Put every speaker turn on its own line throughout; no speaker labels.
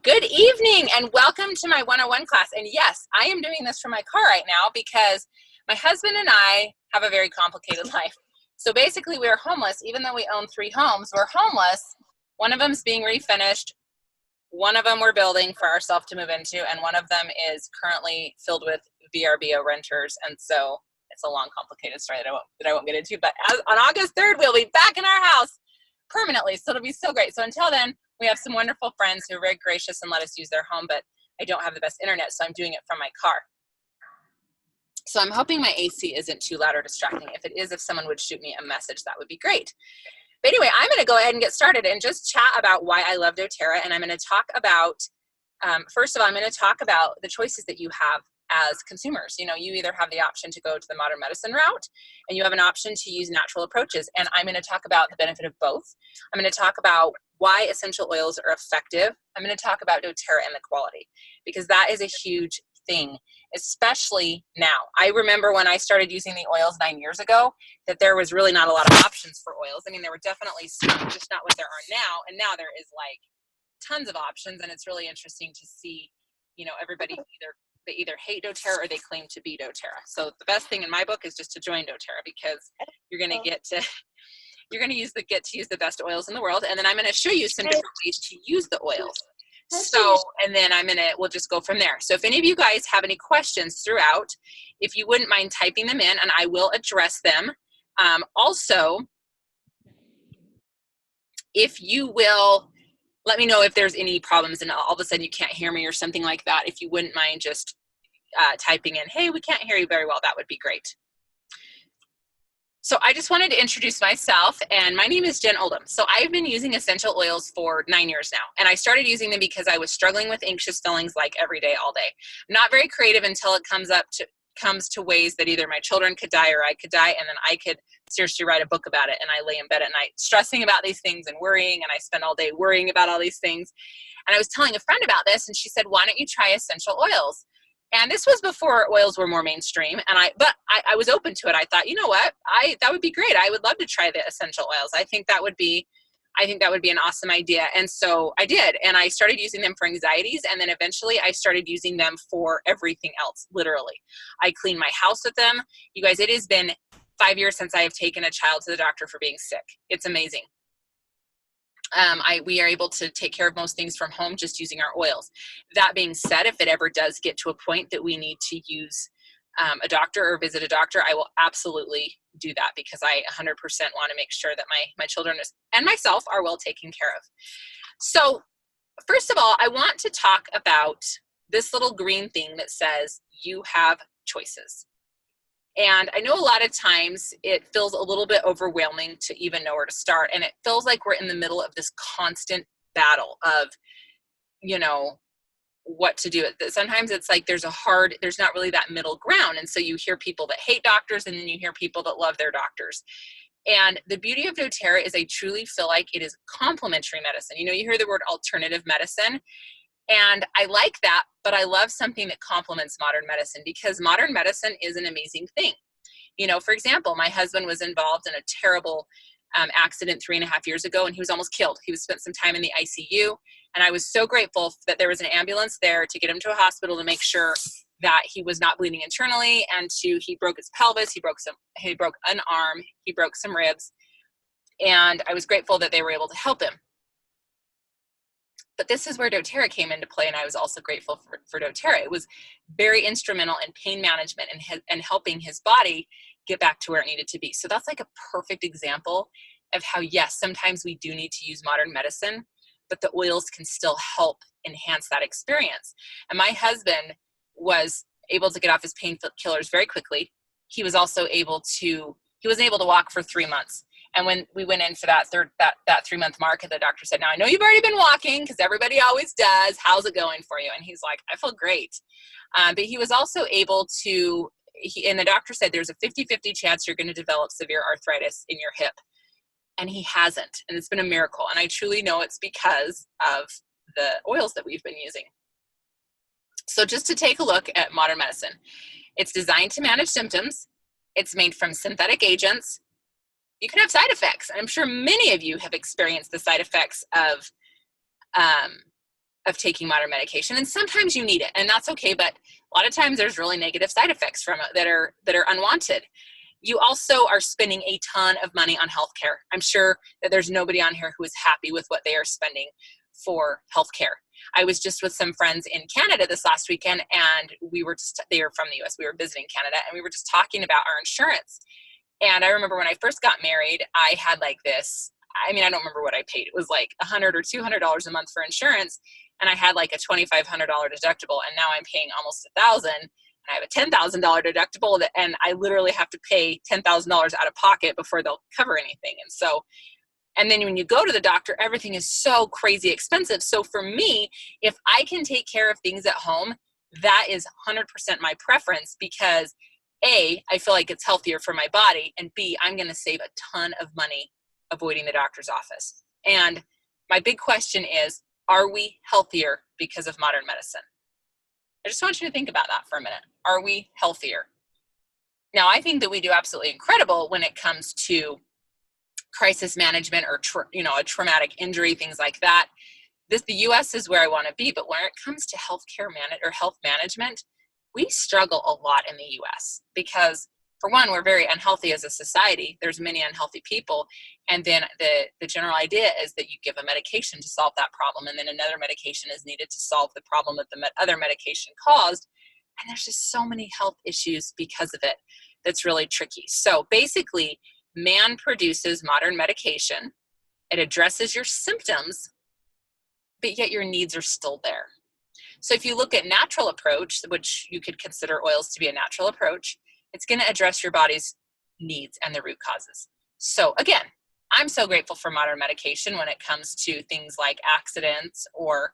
Good evening and welcome to my 101 class. And yes, I am doing this from my car right now because my husband and I have a very complicated life. So basically we're homeless. Even though we own 3 homes, we're homeless. One of them is being refinished. One of them we're building for ourselves to move into. And one of them is currently filled with VRBO renters. And so it's a long, complicated story that I won't get into. But on August 3rd, we'll be back in our house permanently. So it'll be so great. So until then, we have some wonderful friends who are very gracious and let us use their home, but I don't have the best internet, so I'm doing it from my car. So I'm hoping my AC isn't too loud or distracting. If it is, if someone would shoot me a message, that would be great. But anyway, I'm going to go ahead and get started and just chat about why I love doTERRA. And I'm going to talk about, first of all, I'm going to talk about the choices that you have as consumers. You know, you either have the option to go to the modern medicine route and you have an option to use natural approaches. And I'm going to talk about the benefit of both. I'm going to talk about why essential oils are effective. I'm going to talk about doTERRA and the quality, because that is a huge thing, especially now. I remember when I started using the oils 9 years ago, that there was really not a lot of options for oils. I mean, there were definitely some, just not what there are now. And now there is like tons of options. And it's really interesting to see, you know, everybody they either hate doTERRA or they claim to be doTERRA. So the best thing in my book is just to join doTERRA, because you're going to get to use the best oils in the world. And then I'm going to show you some different ways to use the oils. So, and then we'll just go from there. So if any of you guys have any questions throughout, if you wouldn't mind typing them in and I will address them. Also, if you will, let me know if there's any problems and all of a sudden you can't hear me or something like that. If you wouldn't mind just typing in, hey, we can't hear you very well, that would be great. So I just wanted to introduce myself, and my name is Jen Oldham. So I've been using essential oils for 9 years now, and I started using them because I was struggling with anxious feelings like every day, all day. I'm not very creative until it comes to ways that either my children could die or I could die, and then I could seriously write a book about it. And I lay in bed at night stressing about these things and worrying, and I spend all day worrying about all these things. And I was telling a friend about this, and she said, why don't you try essential oils? And this was before oils were more mainstream, and I was open to it. I thought, you know what, that would be great. I would love to try the essential oils. I think that would be an awesome idea. And so I did, and I started using them for anxieties, and then eventually I started using them for everything else, literally. I clean my house with them. You guys, it has been 5 years since I have taken a child to the doctor for being sick. It's amazing. We are able to take care of most things from home just using our oils. That being said, if it ever does get to a point that we need to use a doctor or visit a doctor, I will absolutely do that, because I 100% want to make sure that my children and myself are well taken care of. So first of all, I want to talk about this little green thing that says you have choices. And I know a lot of times it feels a little bit overwhelming to even know where to start. And it feels like we're in the middle of this constant battle of, you know, what to do. Sometimes it's like there's not really that middle ground. And so you hear people that hate doctors, and then you hear people that love their doctors. And the beauty of doTERRA is I truly feel like it is complementary medicine. You know, you hear the word alternative medicine, and I like that, but I love something that complements modern medicine, because modern medicine is an amazing thing. You know, for example, my husband was involved in a terrible accident 3.5 years ago, and he was almost killed. He was spent some time in the ICU, and I was so grateful that there was an ambulance there to get him to a hospital to make sure that he was not bleeding internally, and he broke his pelvis, he broke an arm, he broke some ribs, and I was grateful that they were able to help him. But this is where doTERRA came into play, and I was also grateful for doTERRA. It was very instrumental in pain management and helping his body get back to where it needed to be. So that's like a perfect example of how, yes, sometimes we do need to use modern medicine, but the oils can still help enhance that experience. And my husband was able to get off his painkillers very quickly. He was also able to walk for 3 months. And when we went in for that 3-month mark, the doctor said, now I know you've already been walking, because everybody always does. How's it going for you? And he's like, I feel great. But he was also able to, and the doctor said there's a 50-50 chance you're going to develop severe arthritis in your hip. And he hasn't. And it's been a miracle. And I truly know it's because of the oils that we've been using. So just to take a look at modern medicine, it's designed to manage symptoms. It's made from synthetic agents. You can have side effects. I'm sure many of you have experienced the side effects of of taking modern medication. And sometimes you need it, and that's okay, but a lot of times there's really negative side effects from it that are unwanted. You also are spending a ton of money on healthcare. I'm sure that there's nobody on here who is happy with what they are spending for healthcare. I was just with some friends in Canada this last weekend, and they were from the US. We were visiting Canada, and we were just talking about our insurance. And I remember when I first got married, I had like this, I don't remember what I paid. It was like $100 or $200 a month for insurance. And I had like a $2,500 deductible, and now I'm paying almost $1,000. And I have a $10,000 deductible, and I literally have to pay $10,000 out of pocket before they'll cover anything. And then when you go to the doctor, everything is so crazy expensive. So for me, if I can take care of things at home, that is 100% my preference, because A, I feel like it's healthier for my body, and B, I'm going to save a ton of money avoiding the doctor's office. And my big question is, are we healthier because of modern medicine? I just want you to think about that for a minute. Are we healthier? Now, I think that we do absolutely incredible when it comes to crisis management or a traumatic injury, things like that. The U.S. is where I want to be, but when it comes to health management, we struggle a lot in the U.S. because, for one, we're very unhealthy as a society. There's many unhealthy people, and then the general idea is that you give a medication to solve that problem, and then another medication is needed to solve the problem that the other medication caused, and there's just so many health issues because of it that's really tricky. So basically, man produces modern medication. It addresses your symptoms, but yet your needs are still there. So if you look at natural approach, which you could consider oils to be a natural approach, it's going to address your body's needs and the root causes. So again, I'm so grateful for modern medication when it comes to things like accidents or,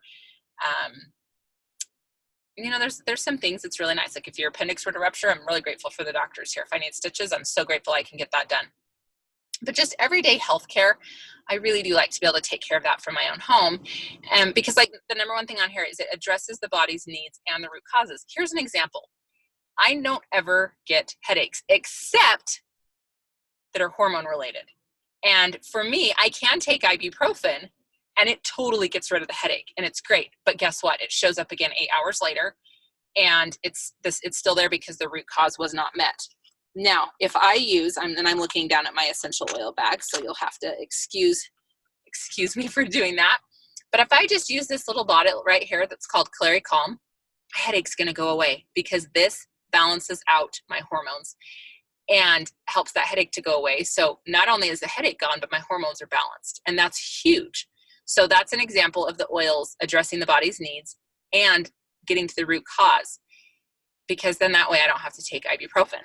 there's some things that's really nice. Like if your appendix were to rupture, I'm really grateful for the doctors here. If I need stitches, I'm so grateful I can get that done. But just everyday healthcare, I really do like to be able to take care of that from my own home. Because like the number one thing on here is it addresses the body's needs and the root causes. Here's an example. I don't ever get headaches except that are hormone related. And for me, I can take ibuprofen and it totally gets rid of the headache and it's great. But guess what? It shows up again 8 hours later and it's still there because the root cause was not met. Now, if I use, I'm looking down at my essential oil bag, so you'll have to excuse me for doing that. But if I just use this little bottle right here that's called Clary Calm, my headache's going to go away because this balances out my hormones and helps that headache to go away. So not only is the headache gone, but my hormones are balanced, and that's huge. So that's an example of the oils addressing the body's needs and getting to the root cause, because then that way I don't have to take ibuprofen.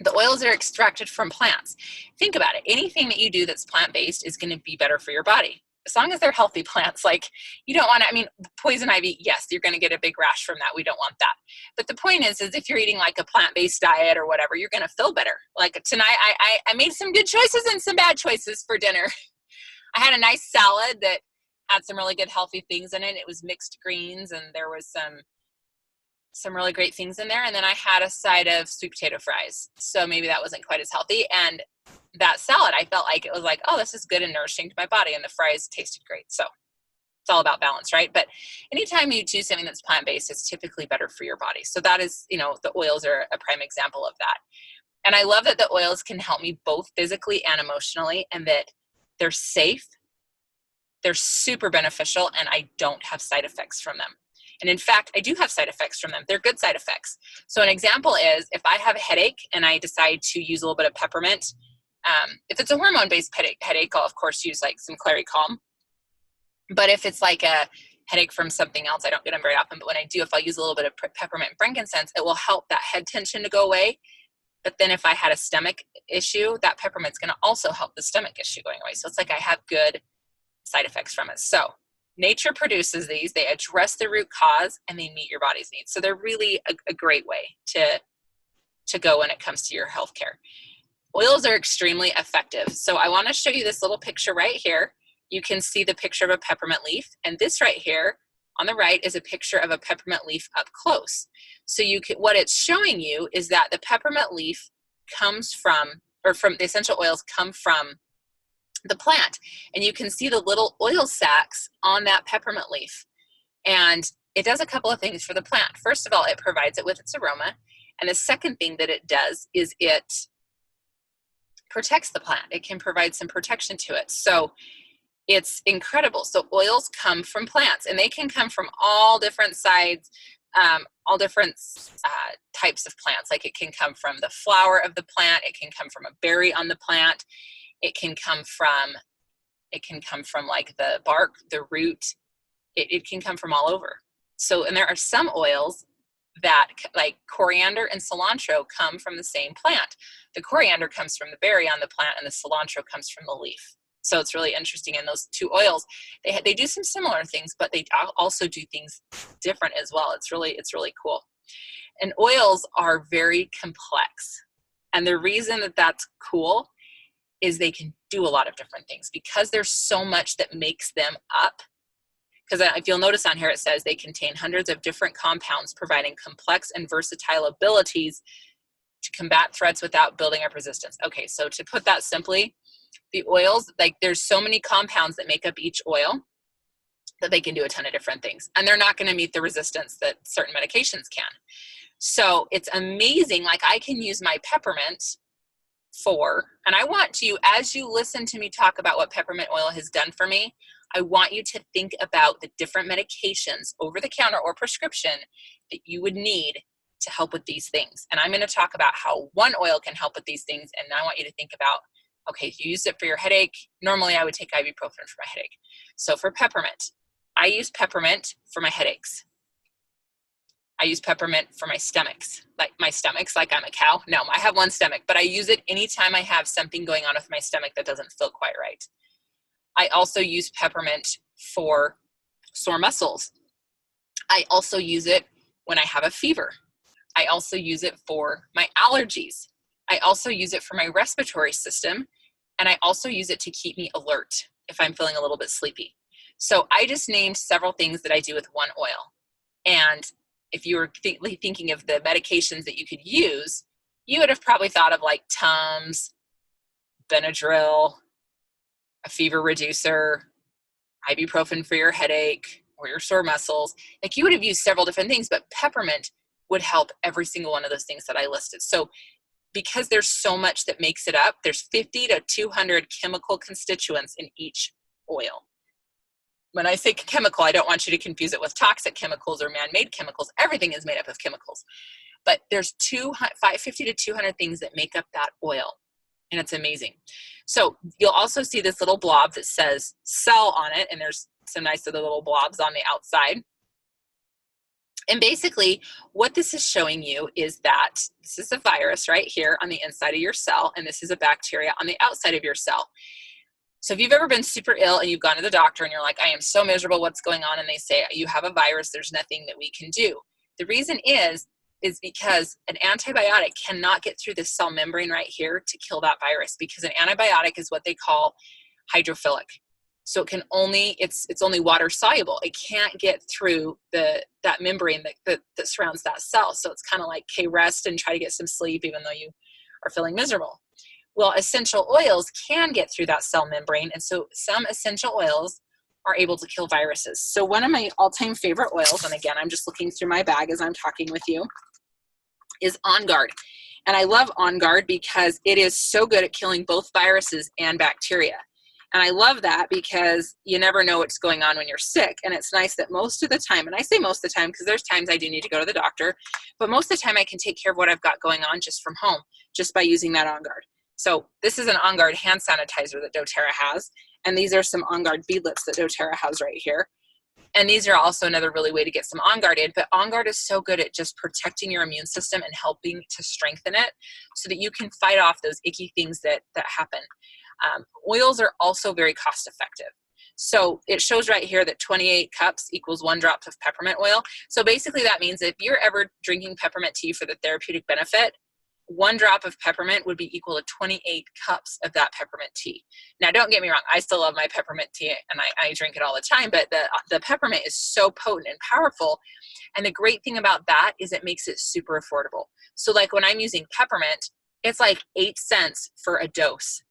The oils are extracted from plants. Think about it. Anything that you do that's plant-based is going to be better for your body, as long as they're healthy plants. Like you don't want to, poison ivy, yes, you're going to get a big rash from that. We don't want that. But the point is if you're eating like a plant-based diet or whatever, you're going to feel better. Like tonight, I made some good choices and some bad choices for dinner. I had a nice salad that had some really good healthy things in it. It was mixed greens and there was some really great things in there. And then I had a side of sweet potato fries. So maybe that wasn't quite as healthy. And that salad, I felt like it was like, oh, this is good and nourishing to my body. And the fries tasted great. So it's all about balance, right? But anytime you choose something that's plant-based, it's typically better for your body. So that is, the oils are a prime example of that. And I love that the oils can help me both physically and emotionally, and that they're safe, they're super beneficial, and I don't have side effects from them. And in fact, I do have side effects from them. They're good side effects. So an example is if I have a headache and I decide to use a little bit of peppermint, if it's a hormone-based headache, I'll of course use like some Clary Calm. But if it's like a headache from something else, I don't get them very often, but when I do, if I use a little bit of peppermint and frankincense, it will help that head tension to go away. But then if I had a stomach issue, that peppermint's going to also help the stomach issue going away. So it's like I have good side effects from it. So nature produces these, they address the root cause, and they meet your body's needs. So they're really a great way to go when it comes to your healthcare. Oils are extremely effective. So I want to show you this little picture right here. You can see the picture of a peppermint leaf, and this right here on the right is a picture of a peppermint leaf up close. So what it's showing you is that the peppermint leaf comes from, or from the essential oils come from the plant, and you can see the little oil sacs on that peppermint leaf. And it does a couple of things for the plant. First of all, it provides it with its aroma. And the second thing that it does is it protects the plant. It can provide some protection to it. So it's incredible. So oils come from plants, and they can come from all different sides, all different types of plants. Like it can come from the flower of the plant. It can come from a berry on the plant. It can come from like the bark, the root. It can come from all over. So, and there are some oils that, like coriander and cilantro, come from the same plant. The coriander comes from the berry on the plant, and the cilantro comes from the leaf. So it's really interesting. And those two oils, they do some similar things, but they also do things different as well. It's really cool. And oils are very complex. And the reason that that's cool is they can do a lot of different things because there's so much that makes them up. Because if you'll notice on here, it says they contain hundreds of different compounds providing complex and versatile abilities to combat threats without building up resistance. Okay, so to put that simply, the oils, like there's so many compounds that make up each oil that they can do a ton of different things. And they're not going to meet the resistance that certain medications can. So it's amazing. Like I can use my peppermint for, and I want you, as you listen to me talk about what peppermint oil has done for me, I want you to think about the different medications, over the counter or prescription, that you would need to help with these things. And I'm going to talk about how one oil can help with these things. And I want you to think about, okay, you use it for your headache. Normally I would take ibuprofen for my headache. So for peppermint, I use peppermint for my headaches. I use peppermint for my stomachs, like I'm a cow. No, I have one stomach, but I use it anytime I have something going on with my stomach that doesn't feel quite right. I also use peppermint for sore muscles. I also use it when I have a fever. I also use it for my allergies. I also use it for my respiratory system. And I also use it to keep me alert if I'm feeling a little bit sleepy. So I just named several things that I do with one oil. And if you were thinking of the medications that you could use, you would have probably thought of like Tums, Benadryl, a fever reducer, ibuprofen for your headache or your sore muscles. Like you would have used several different things, but peppermint would help every single one of those things that I listed. So because there's so much that makes it up, there's 50 to 200 chemical constituents in each oil. When I say chemical, I don't want you to confuse it with toxic chemicals or man-made chemicals. Everything is made up of chemicals. But there's 50 to 200 things that make up that oil. And it's amazing. So you'll also see this little blob that says cell on it. And there's some nice other little blobs on the outside. And basically what this is showing you is that this is a virus right here on the inside of your cell. And this is a bacteria on the outside of your cell. So if you've ever been super ill and you've gone to the doctor and you're like, I am so miserable, what's going on? And they say, you have a virus, there's nothing that we can do. The reason is because an antibiotic cannot get through this cell membrane right here to kill that virus, because an antibiotic is what they call hydrophilic. So it can only, it's only water soluble. It can't get through that membrane that surrounds that cell. So it's kind of like, okay, rest and try to get some sleep even though you are feeling miserable. Well, essential oils can get through that cell membrane. And so some essential oils are able to kill viruses. So one of my all-time favorite oils, and again, I'm just looking through my bag as I'm talking with you, is On Guard. And I love On Guard because it is so good at killing both viruses and bacteria. And I love that because you never know what's going on when you're sick. And it's nice that most of the time, and I say most of the time because there's times I do need to go to the doctor, but most of the time I can take care of what I've got going on just from home, just by using that On Guard. So this is an On Guard hand sanitizer that doTERRA has. And these are some On Guard beadlets that doTERRA has right here. And these are also another really way to get some On Guard in. But On Guard is so good at just protecting your immune system and helping to strengthen it so that you can fight off those icky things that happen. Oils are also very cost effective. So it shows right here that 28 cups equals 1 drop of peppermint oil. So basically that means if you're ever drinking peppermint tea for the therapeutic benefit, 1 drop of peppermint would be equal to 28 cups of that peppermint tea. Now, don't get me wrong. I still love my peppermint tea and I drink it all the time, but the peppermint is so potent and powerful. And the great thing about that is it makes it super affordable. So like when I'm using peppermint, it's like 8 cents for a dose.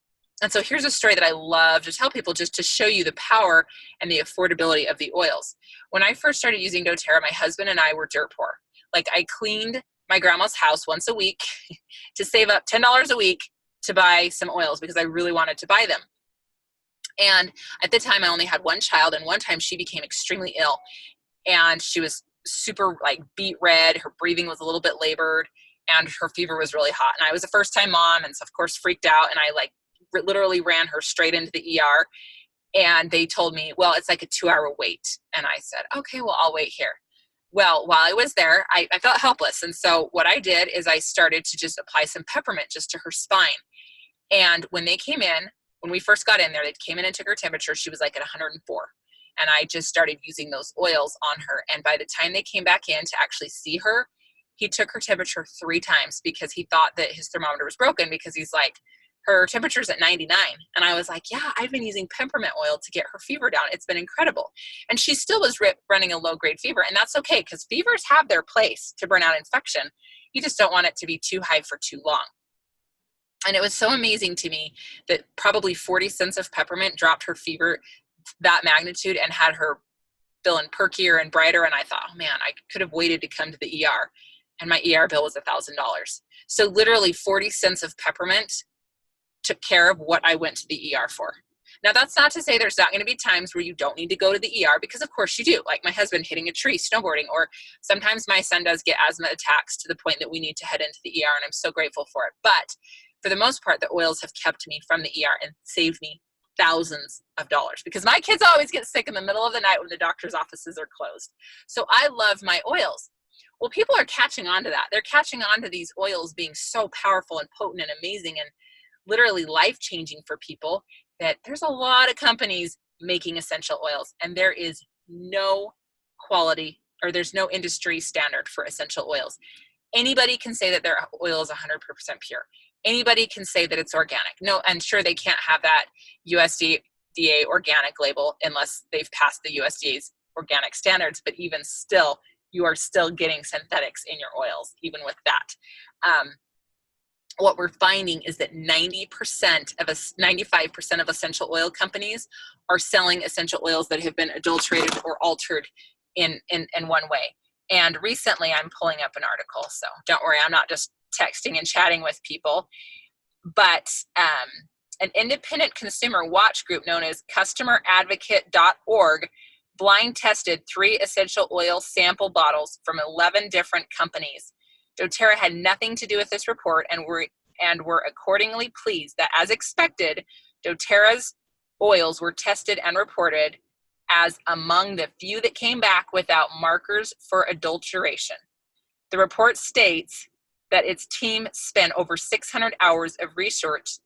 And so here's a story that I love to tell people just to show you the power and the affordability of the oils. When I first started using doTERRA, my husband and I were dirt poor. Like, I cleaned my grandma's house once a week to save up $10 a week to buy some oils because I really wanted to buy them. And at the time I only had one child, and one time she became extremely ill and she was super like beet red. Her breathing was a little bit labored and her fever was really hot. And I was a first time mom, and so of course freaked out, and I like literally ran her straight into the ER. And they told me, well, it's like a 2-hour wait. And I said, okay, well, I'll wait here. Well, while I was there, I felt helpless. And so what I did is I started to just apply some peppermint just to her spine. And when they came in, when we first got in there, they came in and took her temperature. She was like at 104. And I just started using those oils on her. And by the time they came back in to actually see her, he took her temperature 3 times because he thought that his thermometer was broken, because he's like, her temperature's at 99. And I was like, yeah, I've been using peppermint oil to get her fever down. It's been incredible. And she still was running a low grade fever. And that's okay, because fevers have their place to burn out infection. You just don't want it to be too high for too long. And it was so amazing to me that probably 40 cents of peppermint dropped her fever that magnitude and had her feeling perkier and brighter. And I thought, oh man, I could have waited to come to the ER. And my ER bill was $1,000. So literally 40 cents of peppermint took care of what I went to the ER for. Now, that's not to say there's not going to be times where you don't need to go to the ER, because of course you do. Like my husband hitting a tree snowboarding, or sometimes my son does get asthma attacks to the point that we need to head into the ER, and I'm so grateful for it. But for the most part, the oils have kept me from the ER and saved me thousands of dollars, because my kids always get sick in the middle of the night when the doctor's offices are closed. So I love my oils. Well, people are catching on to that. They're catching on to these oils being so powerful and potent and amazing and literally life-changing for people, that there's a lot of companies making essential oils, and there is no quality, or there's no industry standard for essential oils. Anybody can say that their oil is 100% pure. Anybody can say that it's organic. No, and sure, they can't have that USDA organic label unless they've passed the USDA's organic standards, but even still, you are still getting synthetics in your oils, even with that. What we're finding is that 95% of essential oil companies are selling essential oils that have been adulterated or altered in one way. And recently, I'm pulling up an article, so don't worry, I'm not just texting and chatting with people, but an independent consumer watch group known as customeradvocate.org blind tested 3 essential oil sample bottles from 11 different companies. doTERRA had nothing to do with this report, and were accordingly pleased that, as expected, doTERRA's oils were tested and reported as among the few that came back without markers for adulteration. The report states that its team spent over 600 hours of research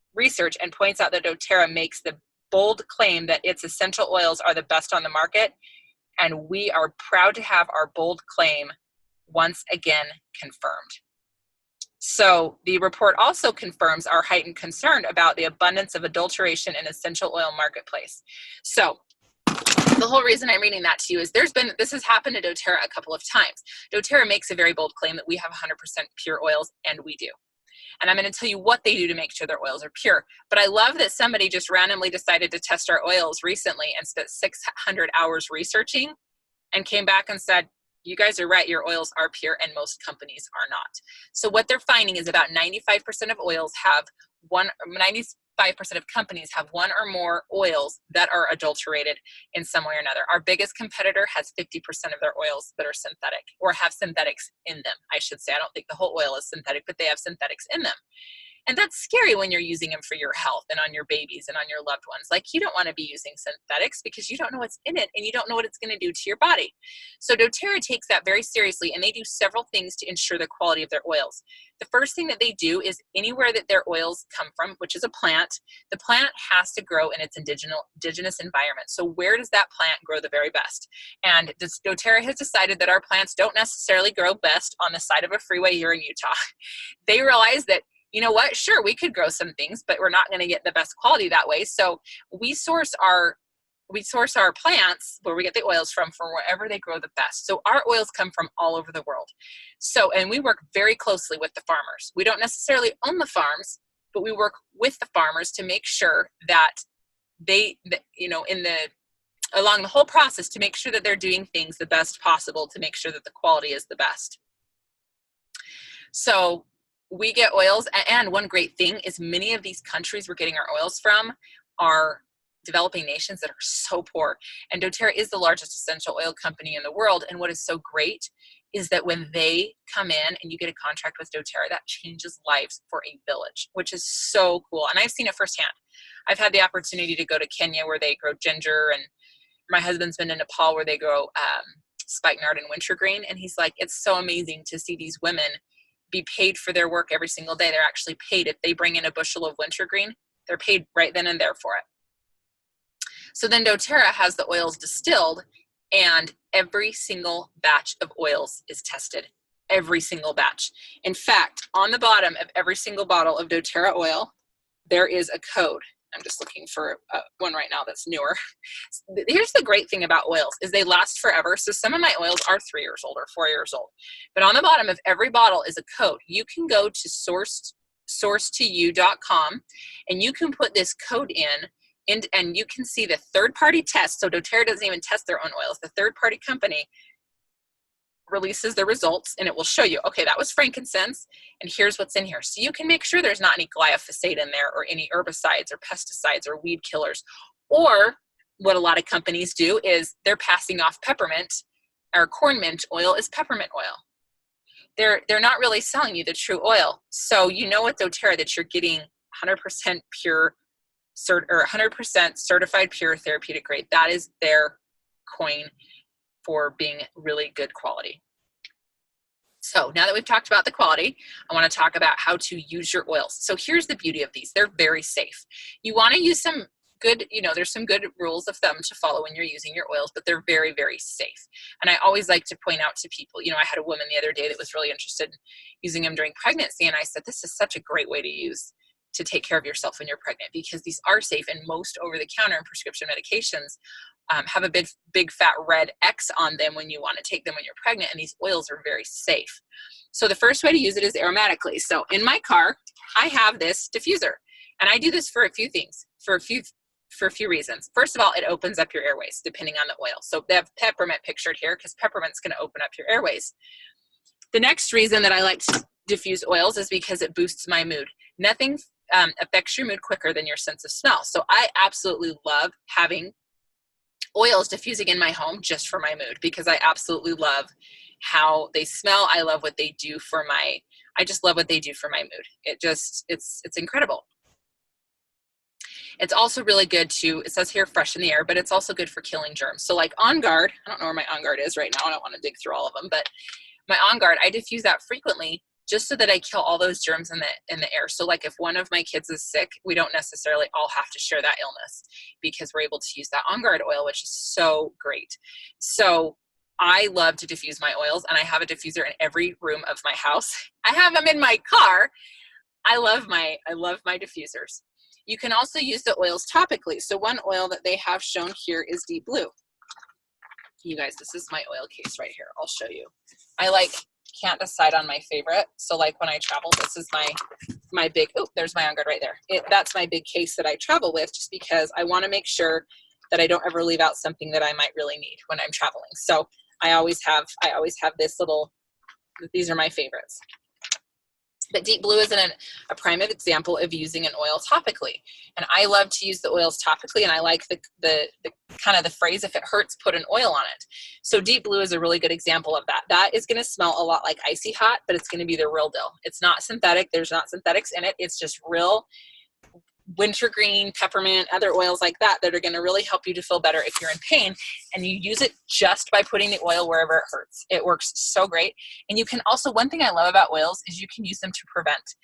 and points out that doTERRA makes the bold claim that its essential oils are the best on the market, and we are proud to have our bold claim once again confirmed. So the report also confirms our heightened concern about the abundance of adulteration in essential oil marketplace. So the whole reason I'm reading that to you is this has happened to doTERRA a couple of times. doTERRA makes a very bold claim that we have 100% pure oils, and we do. And I'm going to tell you what they do to make sure their oils are pure. But I love that somebody just randomly decided to test our oils recently and spent 600 hours researching and came back and said, you guys are right, your oils are pure, and most companies are not. So what they're finding is about 95% of oils have 95% of companies have one or more oils that are adulterated in some way or another. Our biggest competitor has 50% of their oils that are synthetic, or have synthetics in them, I should say. I don't think the whole oil is synthetic, but they have synthetics in them. And that's scary when you're using them for your health and on your babies and on your loved ones. Like, you don't want to be using synthetics because you don't know what's in it and you don't know what it's going to do to your body. So doTERRA takes that very seriously, and they do several things to ensure the quality of their oils. The first thing that they do is anywhere that their oils come from, which is a plant, the plant has to grow in its indigenous environment. So where does that plant grow the very best? And doTERRA has decided that our plants don't necessarily grow best on the side of a freeway here in Utah. They realize that, you know what, sure, we could grow some things, but we're not going to get the best quality that way. So we source our plants where we get the oils from wherever they grow the best. So our oils come from all over the world. So, and we work very closely with the farmers. We don't necessarily own the farms, but we work with the farmers to make sure that along the whole process, to make sure that they're doing things the best possible to make sure that the quality is the best. So we get oils, and one great thing is many of these countries we're getting our oils from are developing nations that are so poor. And doTERRA is the largest essential oil company in the world. And what is so great is that when they come in and you get a contract with doTERRA, that changes lives for a village, which is so cool. And I've seen it firsthand. I've had the opportunity to go to Kenya where they grow ginger, and my husband's been in Nepal where they grow spikenard and wintergreen. And he's like, it's so amazing to see these women be paid for their work every single day. They're actually paid. If they bring in a bushel of wintergreen, they're paid right then and there for it. So then doTERRA has the oils distilled, and every single batch of oils is tested. Every single batch. In fact, on the bottom of every single bottle of doTERRA oil, there is a code. I'm just looking for one right now that's newer. Here's the great thing about oils is they last forever. So some of my oils are 3 years old or 4 years old. But on the bottom of every bottle is a code. You can go to sourcetouYou.com and you can put this code in, and you can see the third-party test. So doTERRA doesn't even test their own oils. The third-party company releases the results, and it will show you, okay, that was frankincense, and here's what's in here. So you can make sure there's not any glyphosate in there or any herbicides or pesticides or weed killers. Or what a lot of companies do is they're passing off peppermint or corn mint oil as peppermint oil. They're not really selling you the true oil. So you know with doTERRA that you're getting 100% pure or 100% certified pure therapeutic grade. That is their coin for being really good quality. So now that we've talked about the quality, I want to talk about how to use your oils. So here's the beauty of these. They're very safe. You want to use some good, there's some good rules of thumb to follow when you're using your oils, but they're very, very safe. And I always like to point out to people, I had a woman the other day that was really interested in using them during pregnancy. And I said, this is such a great way to take care of yourself when you're pregnant, because these are safe, and most over-the-counter and prescription medications have a big fat red X on them when you want to take them when you're pregnant, and these oils are very safe. So the first way to use it is aromatically. So in my car, I have this diffuser, and I do this for a few things, for a few reasons. First of all, it opens up your airways depending on the oil. So they have peppermint pictured here because peppermint's going to open up your airways. The next reason that I like to diffuse oils is because it boosts my mood. Nothing affects your mood quicker than your sense of smell. So I absolutely love having oils diffusing in my home just for my mood, because I absolutely love how they smell. I love what they do for I just love what they do for my mood. It's incredible. It's also really good it says here freshen the air, but it's also good for killing germs. So like On Guard, I don't know where my On Guard is right now. I don't want to dig through all of them, but my On Guard, I diffuse that frequently just so that I kill all those germs in the air. So like if one of my kids is sick, we don't necessarily all have to share that illness, because we're able to use that On Guard oil, which is so great. So I love to diffuse my oils, and I have a diffuser in every room of my house. I have them in my car. I love my diffusers. You can also use the oils topically. So one oil that they have shown here is Deep Blue. You guys, this is my oil case right here. I'll show you. I can't decide on my favorite. So like when I travel, this is my big, there's my On Guard right there. That's my big case that I travel with, just because I want to make sure that I don't ever leave out something that I might really need when I'm traveling. So I always have this these are my favorites. But Deep Blue is a prime example of using an oil topically. And I love to use the oils topically, and I like the kind of the phrase, if it hurts, put an oil on it. So Deep Blue is a really good example of that. That is going to smell a lot like Icy Hot, but it's going to be the real deal. It's not synthetic. There's not synthetics in it. It's just real wintergreen, peppermint, other oils like that are going to really help you to feel better if you're in pain. And you use it just by putting the oil wherever it hurts. It works so great. And you can also, one thing I love about oils is you can use them to prevent,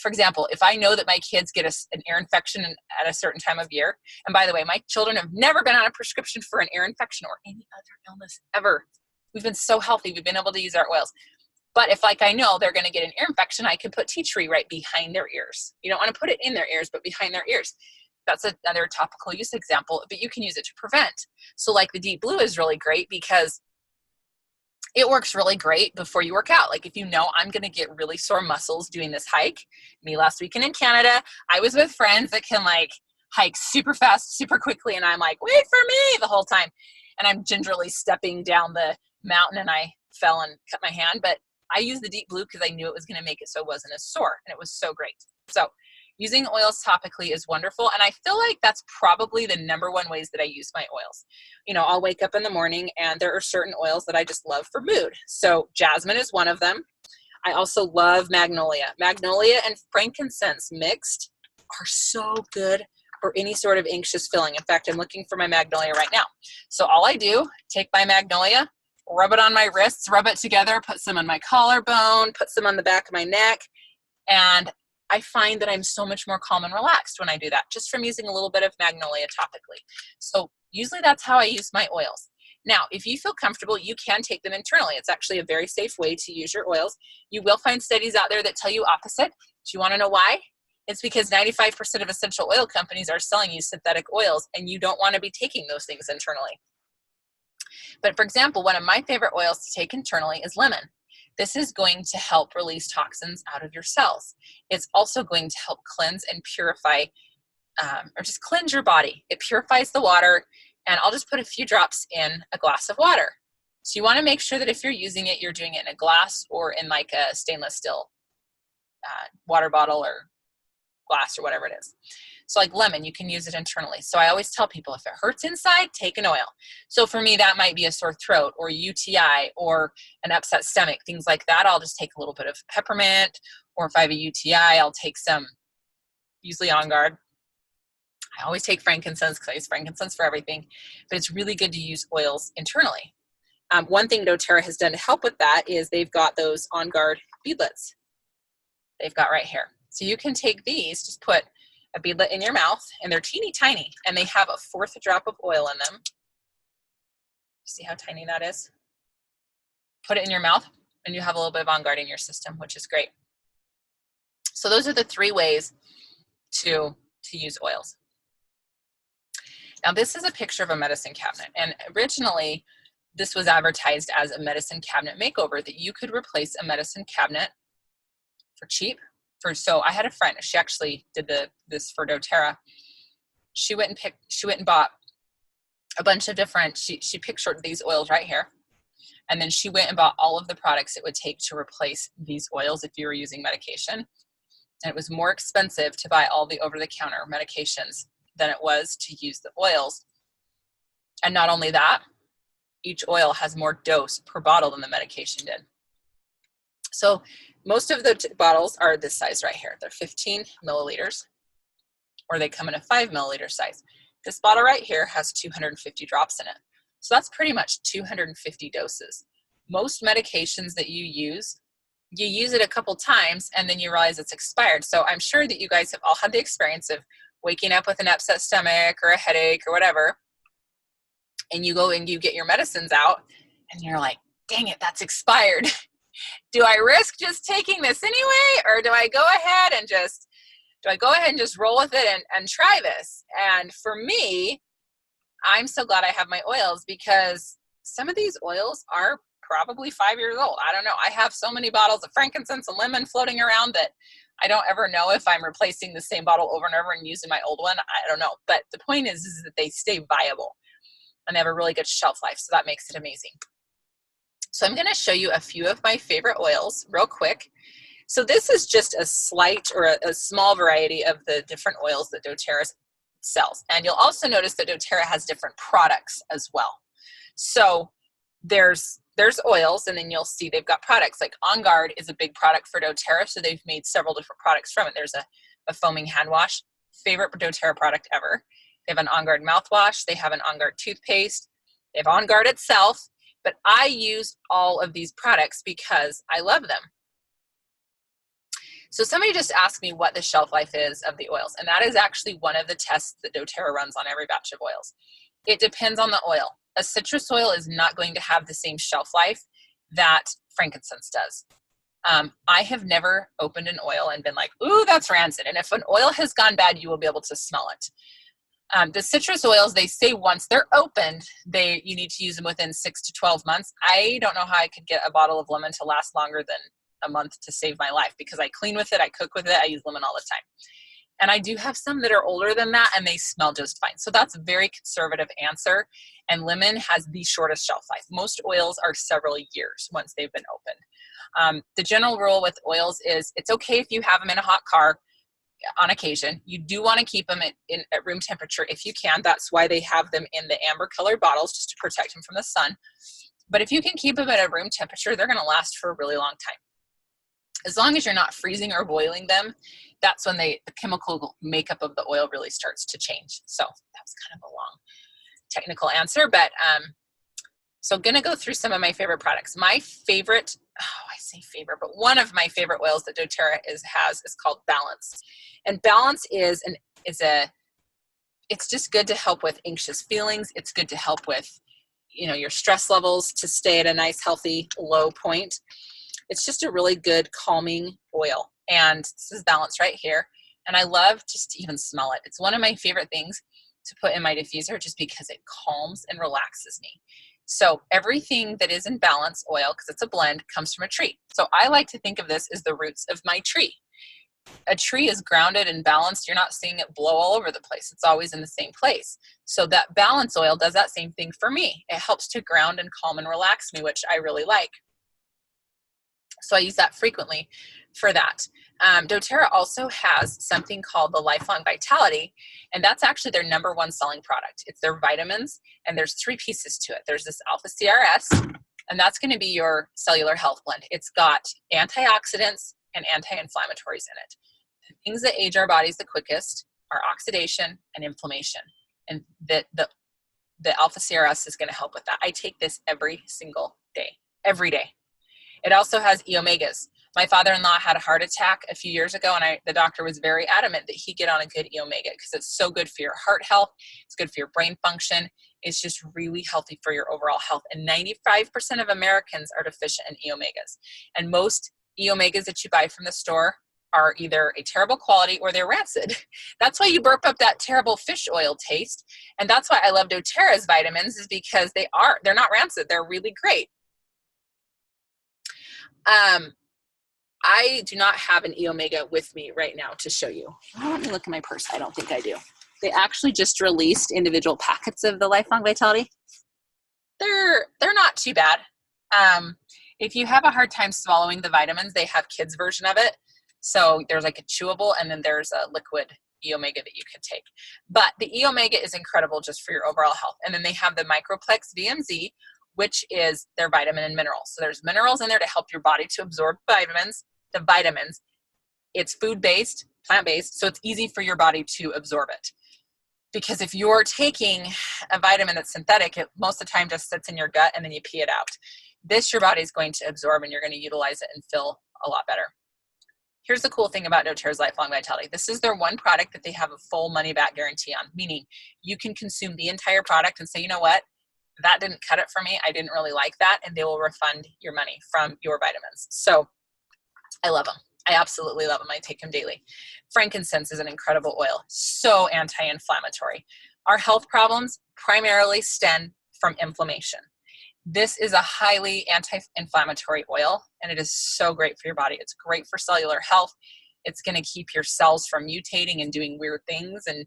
for example, if I know that my kids get an ear infection at a certain time of year, and by the way, my children have never been on a prescription for an ear infection or any other illness ever. We've been so healthy. We've been able to use our oils. But if I know they're going to get an ear infection, I can put tea tree right behind their ears. You don't want to put it in their ears, but behind their ears. That's another topical use example, but you can use it to prevent. So like the Deep Blue is really great because It works really great before you work out. Like if you know I'm going to get really sore muscles doing this hike. Me last weekend in Canada, I was with friends that can like hike super fast, super quickly. And I'm like, wait for me the whole time. And I'm gingerly stepping down the mountain and I fell and cut my hand. But I used the Deep Blue because I knew it was going to make it so it wasn't as sore. And it was so great. So using oils topically is wonderful. And I feel like that's probably the number one ways that I use my oils. You know, I'll wake up in the morning and there are certain oils that I just love for mood. So jasmine is one of them. I also love magnolia. Magnolia and frankincense mixed are so good for any sort of anxious feeling. In fact, I'm looking for my magnolia right now. So all I do, take my magnolia, rub it on my wrists, rub it together, put some on my collarbone, put some on the back of my neck, and I find that I'm so much more calm and relaxed when I do that, just from using a little bit of magnolia topically. So usually that's how I use my oils. Now, if you feel comfortable, you can take them internally. It's actually a very safe way to use your oils. You will find studies out there that tell you opposite. Do you want to know why? It's because 95% of essential oil companies are selling you synthetic oils, and you don't want to be taking those things internally. But for example, one of my favorite oils to take internally is lemon. This is going to help release toxins out of your cells. It's also going to help cleanse and purify, or just cleanse your body. It purifies the water, and I'll just put a few drops in a glass of water. So you want to make sure that if you're using it, you're doing it in a glass or in like a stainless steel water bottle or glass or whatever it is. So like lemon, you can use it internally. So I always tell people if it hurts inside, take an oil. So for me, that might be a sore throat or UTI or an upset stomach, things like that. I'll just take a little bit of peppermint, or if I have a UTI, I'll take some, usually On Guard. I always take frankincense because I use frankincense for everything, but it's really good to use oils internally. One thing doTERRA has done to help with that is they've got those On Guard beadlets. They've got right here. So you can take these, just put a beadlet in your mouth, and they're teeny tiny, and they have a 1/4 drop of oil in them. See how tiny that is? Put it in your mouth, and you have a little bit of On Guard in your system, which is great. So those are the 3 ways to use oils. Now this is a picture of a medicine cabinet, and originally this was advertised as a medicine cabinet makeover, that you could replace a medicine cabinet for cheap. So I had a friend, she actually did this for doTERRA. She went and bought a bunch of different, she pictured these oils right here. And then she went and bought all of the products it would take to replace these oils if you were using medication. And it was more expensive to buy all the over-the-counter medications than it was to use the oils. And not only that, each oil has more dose per bottle than the medication did. So most of the bottles are this size right here. They're 15 milliliters, or they come in a 5 milliliter size. This bottle right here has 250 drops in it. So that's pretty much 250 doses. Most medications that you use it a couple times and then you realize it's expired. So I'm sure that you guys have all had the experience of waking up with an upset stomach or a headache or whatever, and you go and you get your medicines out and you're like, dang it, that's expired. Do I risk just taking this anyway, or do I go ahead and just roll with it and try this? And for me, I'm so glad I have my oils, because some of these oils are probably 5 years old. I don't know. I have so many bottles of frankincense and lemon floating around that I don't ever know if I'm replacing the same bottle over and over and using my old one. I don't know. But the point is that they stay viable and they have a really good shelf life. So that makes it amazing. So I'm going to show you a few of my favorite oils real quick. So this is just a slight or a small variety of the different oils that doTERRA sells. And you'll also notice that doTERRA has different products as well. So there's oils, and then you'll see they've got products. Like On Guard is a big product for doTERRA, so they've made several different products from it. There's a foaming hand wash, favorite doTERRA product ever. They have an On Guard mouthwash. They have an On Guard toothpaste. They have On Guard itself. But I use all of these products because I love them. So somebody just asked me what the shelf life is of the oils, and that is actually one of the tests that doTERRA runs on every batch of oils. It depends on the oil. A citrus oil is not going to have the same shelf life that frankincense does. I have never opened an oil and been like, ooh, that's rancid. And if an oil has gone bad, you will be able to smell it. The citrus oils, they say once they're opened, you need to use them within 6 to 12 months. I don't know how I could get a bottle of lemon to last longer than a month to save my life, because I clean with it, I cook with it, I use lemon all the time. And I do have some that are older than that, and they smell just fine. So that's a very conservative answer. And lemon has the shortest shelf life. Most oils are several years once they've been opened. The general rule with oils is it's okay if you have them in a hot car on occasion. You do want to keep them at room temperature if you can. That's why they have them in the amber colored bottles, just to protect them from the sun. But if you can keep them at a room temperature, they're going to last for a really long time. As long as you're not freezing or boiling them, that's when the chemical makeup of the oil really starts to change. So that was kind of a long technical answer, but so I'm going to go through some of my favorite products. My favorite, I say favorite, but one of my favorite oils that doTERRA has is called Balance. And Balance it's just good to help with anxious feelings. It's good to help with, your stress levels to stay at a nice, healthy, low point. It's just a really good calming oil. And this is Balance right here. And I love just to even smell it. It's one of my favorite things to put in my diffuser just because it calms and relaxes me. So everything that is in Balance oil, because it's a blend, comes from a tree. So I like to think of this as the roots of my tree. A tree is grounded and balanced. You're not seeing it blow all over the place. It's always in the same place. So that Balance oil does that same thing for me. It helps to ground and calm and relax me, which I really like. So I use that frequently for that. doTERRA also has something called the Lifelong Vitality, and that's actually their #1 selling product. It's their vitamins, and there's 3 pieces to it. There's this Alpha CRS, and that's going to be your cellular health blend. It's got antioxidants and anti-inflammatories in it. The things that age our bodies the quickest are oxidation and inflammation, and the Alpha CRS is going to help with that. I take this every single day, every day. It also has E-omegas. My father-in-law had a heart attack a few years ago, and the doctor was very adamant that he get on a good E-omega because it's so good for your heart health. It's good for your brain function. It's just really healthy for your overall health. And 95% of Americans are deficient in E-omegas. And most E-omegas that you buy from the store are either a terrible quality or they're rancid. That's why you burp up that terrible fish oil taste. And that's why I love doTERRA's vitamins, is because they're not rancid. They're really great. I do not have an E-omega with me right now to show you. Let me look in my purse. I don't think I do. They actually just released individual packets of the Lifelong Vitality. They're not too bad. If you have a hard time swallowing the vitamins, they have kids version of it. So there's like a chewable, and then there's a liquid E-omega that you could take. But the E-omega is incredible just for your overall health. And then they have the Microplex VMZ, which is their vitamin and minerals. So there's minerals in there to help your body to absorb vitamins. The vitamins, it's food-based, plant-based, so it's easy for your body to absorb it. Because if you're taking a vitamin that's synthetic, it most of the time just sits in your gut and then you pee it out. This your body's going to absorb, and you're going to utilize it and feel a lot better. Here's the cool thing about doTERRA's Lifelong Vitality. This is their one product that they have a full money-back guarantee on, meaning you can consume the entire product and say, you know what? That didn't cut it for me. I didn't really like that. And they will refund your money from your vitamins. So I love them. I absolutely love them. I take them daily. Frankincense is an incredible oil. So anti-inflammatory. Our health problems primarily stem from inflammation. This is a highly anti-inflammatory oil, and it is so great for your body. It's great for cellular health. It's going to keep your cells from mutating and doing weird things and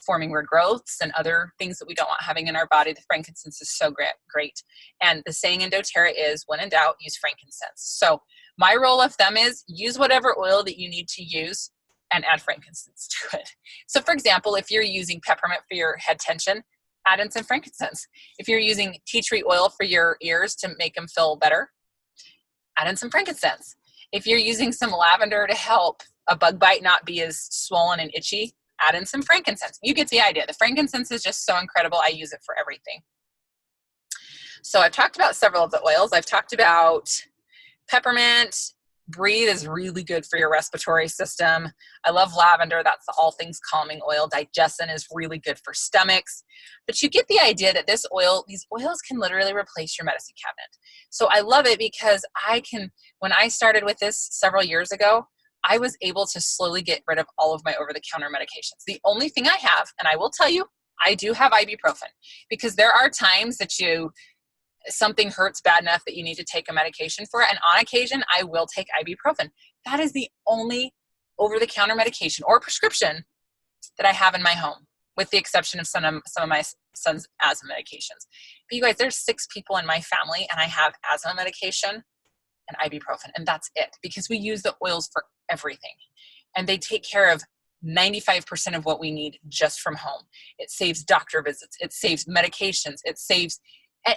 forming weird growths and other things that we don't want having in our body. The frankincense is so great. And the saying in doTERRA is, when in doubt, use frankincense. So my rule of thumb is use whatever oil that you need to use and add frankincense to it. So for example, if you're using peppermint for your head tension, add in some frankincense. If you're using tea tree oil for your ears to make them feel better, add in some frankincense. If you're using some lavender to help a bug bite not be as swollen and itchy, add in some frankincense. You get the idea. The frankincense is just so incredible. I use it for everything. So I've talked about several of the oils. I've talked about peppermint. Breathe is really good for your respiratory system. I love lavender. That's the all things calming oil. Digestin is really good for stomachs. But you get the idea that these oils can literally replace your medicine cabinet. So I love it because when I started with this several years ago, I was able to slowly get rid of all of my over-the-counter medications. The only thing I have, and I will tell you, I do have ibuprofen because there are times that something hurts bad enough that you need to take a medication for it. And on occasion, I will take ibuprofen. That is the only over-the-counter medication or prescription that I have in my home, with the exception of some of my son's asthma medications. But you guys, there's 6 people in my family, and I have asthma medication and ibuprofen, and that's it, because we use the oils for everything. And they take care of 95% of what we need just from home. It saves doctor visits. It saves medications. It saves,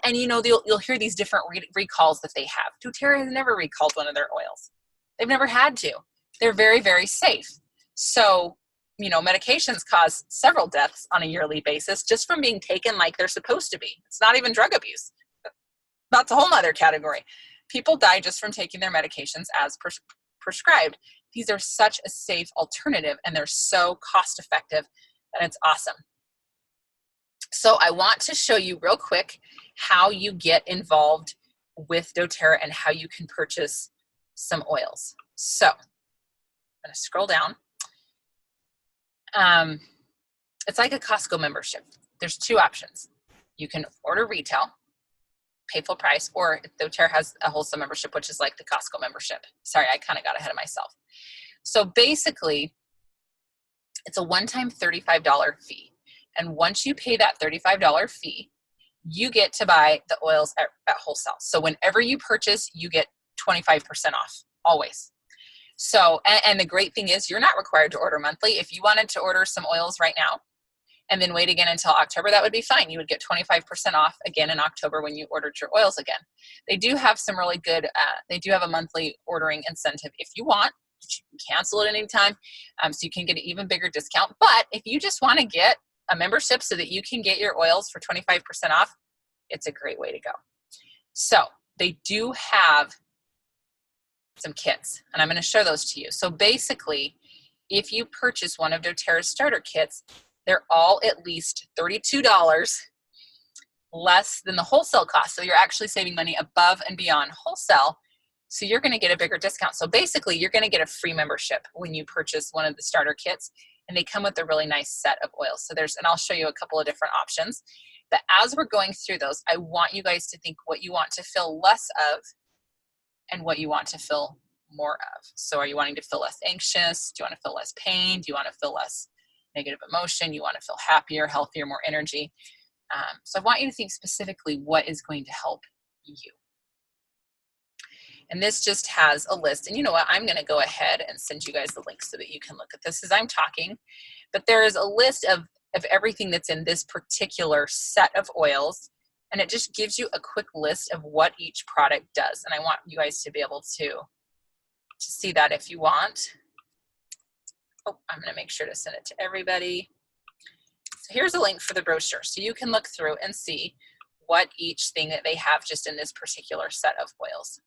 and you know, you'll hear these different recalls that they have. doTERRA has never recalled one of their oils. They've never had to. They're very, very safe. So, you know, medications cause several deaths on a yearly basis just from being taken like they're supposed to be. It's not even drug abuse. That's a whole other category. People die just from taking their medications as prescribed. These are such a safe alternative, and they're so cost effective, and it's awesome. So I want to show you real quick how you get involved with doTERRA and how you can purchase some oils. So I'm going to scroll down. It's like a Costco membership. There's 2 options. You can order retail, pay full price, or doTERRA has a wholesale membership, which is like the Costco membership. Sorry, I kind of got ahead of myself. So basically, it's a one-time $35 fee. And once you pay that $35 fee, you get to buy the oils at wholesale. So whenever you purchase, you get 25% off, always. So, and the great thing is you're not required to order monthly. If you wanted to order some oils right now and then wait again until October, that would be fine. You would get 25% off again in October when you ordered your oils again. They do have some really good, they do have a monthly ordering incentive if you want. You can cancel it anytime, so you can get an even bigger discount. But if you just want to get a membership so that you can get your oils for 25% off, it's a great way to go. So they do have some kits, and I'm going to show those to you. So basically, if you purchase one of doTERRA's starter kits, they're all at least $32 less than the wholesale cost. So you're actually saving money above and beyond wholesale. So you're going to get a bigger discount. So basically, you're going to get a free membership when you purchase one of the starter kits, and they come with a really nice set of oils. So and I'll show you a couple of different options. But as we're going through those, I want you guys to think what you want to feel less of and what you want to feel more of. So are you wanting to feel less anxious? Do you want to feel less pain? Do you want to feel less negative emotion? You want to feel happier, healthier, more energy? So I want you to think specifically what is going to help you. And this just has a list. And you know what? I'm going to go ahead and send you guys the link so that you can look at this as I'm talking. But there is a list of everything that's in this particular set of oils. And it just gives you a quick list of what each product does. And I want you guys to be able to see that if you want. Oh, I'm going to make sure to send it to everybody. So here's a link for the brochure. So you can look through and see what each thing that they have just in this particular set of oils.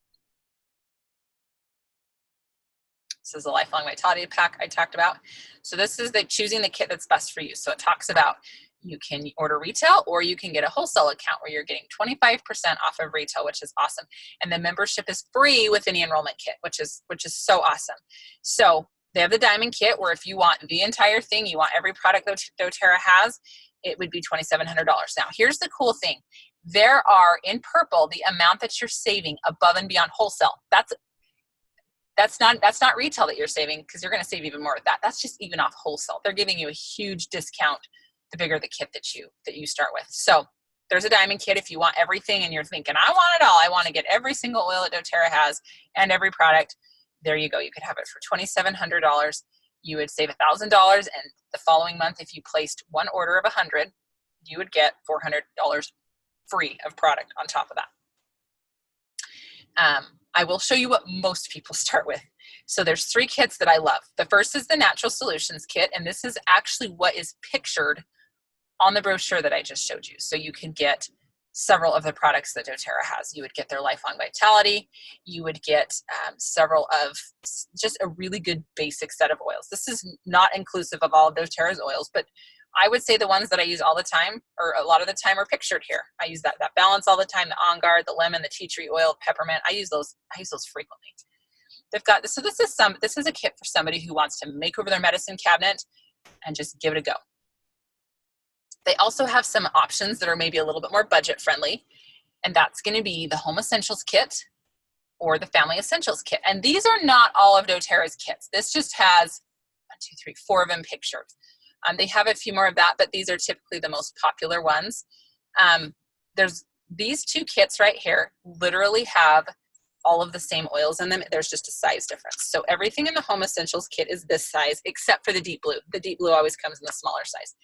This is the Lifelong Vitality Pack I talked about. So this is choosing the kit that's best for you. So it talks about you can order retail or you can get a wholesale account where you're getting 25% off of retail, which is awesome. And the membership is free with any enrollment kit, which is so awesome. So they have the Diamond Kit where if you want the entire thing, you want every product that doTERRA has, it would be $2,700. Now, here's the cool thing. There are, in purple, the amount that you're saving above and beyond wholesale. That's not retail that you're saving, because you're going to save even more with that. That's just even off wholesale. They're giving you a huge discount the bigger the kit that you start with. So there's a Diamond Kit if you want everything and you're thinking, I want it all. I want to get every single oil that doTERRA has and every product. There you go. You could have it for $2,700. You would save $1,000, and the following month, if you placed one order of 100, you would get $400 free of product on top of that. I will show you what most people start with. So there's 3 kits that I love. The first is the Natural Solutions Kit, and this is actually what is pictured on the brochure that I just showed you. So you can get several of the products that doTERRA has. You would get their Lifelong Vitality. You would get several of just a really good basic set of oils. This is not inclusive of all of doTERRA's oils, but I would say the ones that I use all the time, or a lot of the time, are pictured here. I use that Balance all the time, the On Guard, the lemon, the tea tree oil, peppermint. I use those frequently. They've got this. So this is a kit for somebody who wants to make over their medicine cabinet and just give it a go. They also have some options that are maybe a little bit more budget friendly, and that's going to be the Home Essentials Kit or the Family Essentials Kit. And these are not all of doTERRA's kits. This just has 1, 2, 3, 4 of them pictured. They have a few more of that, but these are typically the most popular ones. There's these 2 kits right here literally have all of the same oils in them. There's just a size difference. So everything in the Home Essentials Kit is this size, except for the deep blue. The deep blue always comes in the smaller size.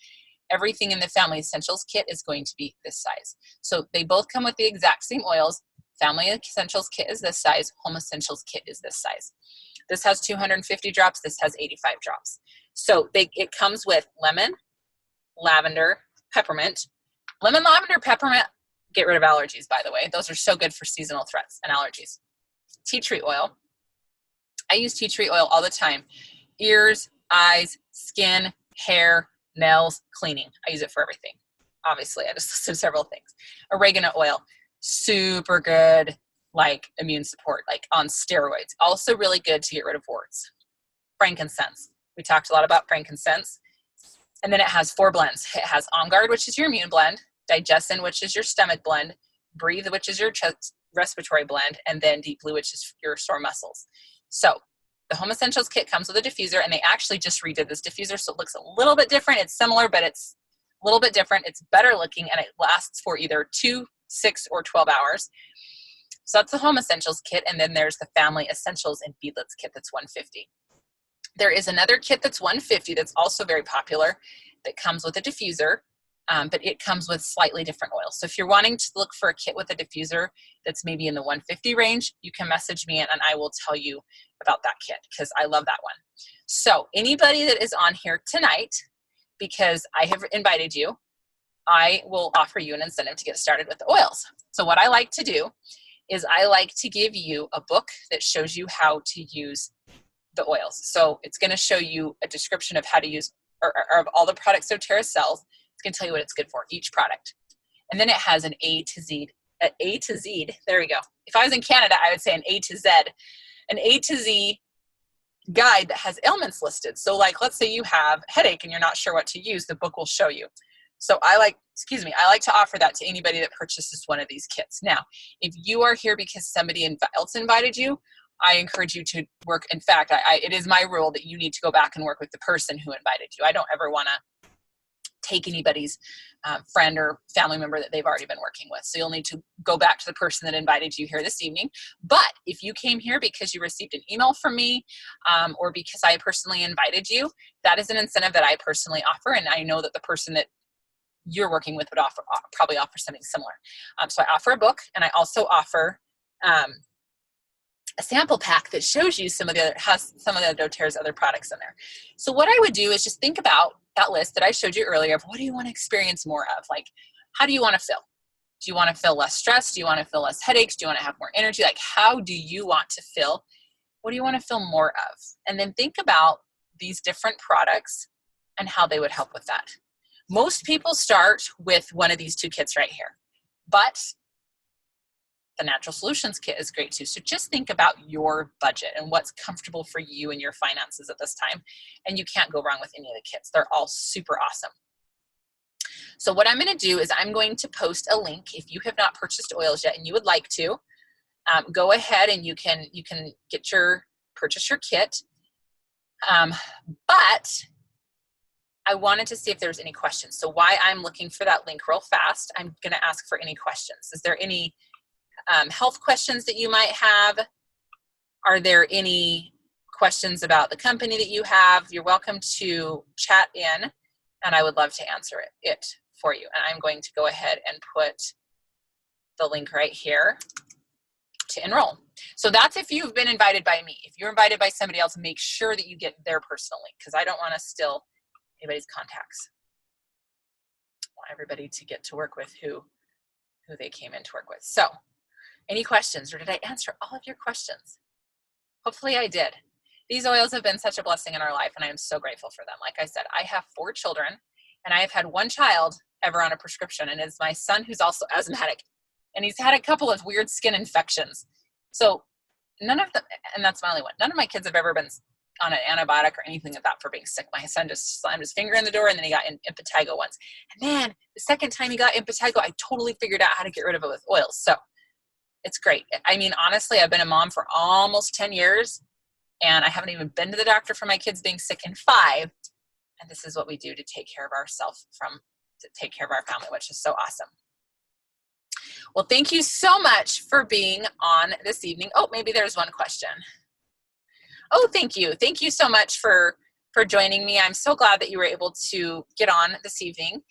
Everything in the Family Essentials Kit is going to be this size. So they both come with the exact same oils. Family Essentials Kit is this size. Home Essentials Kit is this size. This has 250 drops. This has 85 drops. So it comes with lemon, lavender, peppermint. Lemon, lavender, peppermint, get rid of allergies, by the way. Those are so good for seasonal threats and allergies. Tea tree oil. I use tea tree oil all the time. Ears, eyes, skin, hair, nails, cleaning. I use it for everything. Obviously, I just listed several things. Oregano oil, super good, like immune support, like on steroids. Also really good to get rid of warts. Frankincense. We talked a lot about frankincense. And then it has 4 blends. It has On Guard, which is your immune blend, Digestin, which is your stomach blend, Breathe, which is your chest respiratory blend, and then Deep Blue, which is your sore muscles. So the Home Essentials Kit comes with a diffuser, and they actually just redid this diffuser, so it looks a little bit different. It's similar, but it's a little bit different. It's better looking, and it lasts for either 2, 6, or 12 hours. So that's the Home Essentials Kit, and then there's the Family Essentials and Beadlets Kit that's $150. There is another kit that's $150 that's also very popular that comes with a diffuser, but it comes with slightly different oils. So if you're wanting to look for a kit with a diffuser that's maybe in the $150 range, you can message me and I will tell you about that kit because I love that one. So anybody that is on here tonight, because I have invited you, I will offer you an incentive to get started with the oils. So what I like to do is I like to give you a book that shows you how to use the oils. So it's going to show you a description of how to use or of all the products doTERRA sells. It's going to tell you what it's good for, each product. And then it has an A to Z, there we go. If I was in Canada, I would say an A to Z guide that has ailments listed. So like, let's say you have a headache and you're not sure what to use, the book will show you. So I like to offer that to anybody that purchases one of these kits. Now, if you are here because somebody else invited you, I encourage you to work. In fact, it is my rule that you need to go back and work with the person who invited you. I don't ever want to take anybody's friend or family member that they've already been working with. So you'll need to go back to the person that invited you here this evening. But if you came here because you received an email from me or because I personally invited you, that is an incentive that I personally offer. And I know that the person that you're working with would probably offer something similar. So I offer a book, and I also offer a sample pack that shows you has some of the doTERRA's other products in there. So what I would do is just think about that list that I showed you earlier of what do you want to experience more of? Like, how do you want to feel? Do you want to feel less stressed? Do you want to feel less headaches? Do you want to have more energy? Like, how do you want to feel? What do you want to feel more of? And then think about these different products and how they would help with that. Most people start with one of these 2 kits right here, but the Natural Solutions Kit is great too. So just think about your budget and what's comfortable for you and your finances at this time. And you can't go wrong with any of the kits. They're all super awesome. So what I'm going to do is I'm going to post a link. If you have not purchased oils yet and you would like to, go ahead and you can purchase your kit. But I wanted to see if there's any questions. So while I'm looking for that link real fast, I'm going to ask for any questions. Is there any health questions that you might have? Are there any questions about the company that you have? You're welcome to chat in, and I would love to answer it for you. And I'm going to go ahead and put the link right here to enroll. So that's if you've been invited by me. If you're invited by somebody else, make sure that you get their personal link, because I don't want to steal anybody's contacts. I want everybody to get to work with who they came in to work with. So any questions, or did I answer all of your questions? Hopefully I did. These oils have been such a blessing in our life, and I am so grateful for them. Like I said, I have 4 children, and I have had 1 child ever on a prescription, and it's my son who's also asthmatic, and he's had a couple of weird skin infections. So none of them, and that's my only one, none of my kids have ever been on an antibiotic or anything like that for being sick. My son just slammed his finger in the door, and then he got impetigo once. And man, the second time he got impetigo, I totally figured out how to get rid of it with oils. So it's great. I mean, honestly, I've been a mom for almost 10 years, and I haven't even been to the doctor for my kids being sick in 5. And this is what we do to take care of ourselves, to take care of our family, which is so awesome. Well, thank you so much for being on this evening. Oh, maybe there's one question. Oh, thank you. Thank you so much for joining me. I'm so glad that you were able to get on this evening.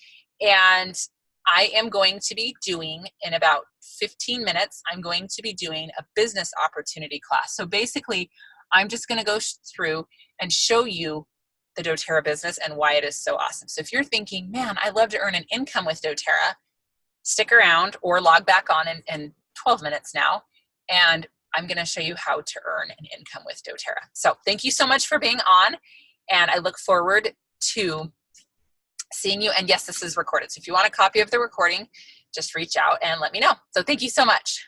And I am going to be doing, in about 15 minutes, I'm going to be doing a business opportunity class. So basically, I'm just going to go through and show you the doTERRA business and why it is so awesome. So if you're thinking, man, I'd love to earn an income with doTERRA, stick around or log back on in 12 minutes now, and I'm going to show you how to earn an income with doTERRA. So thank you so much for being on, and I look forward to seeing you. And yes, this is recorded. So if you want a copy of the recording, just reach out and let me know. So thank you so much.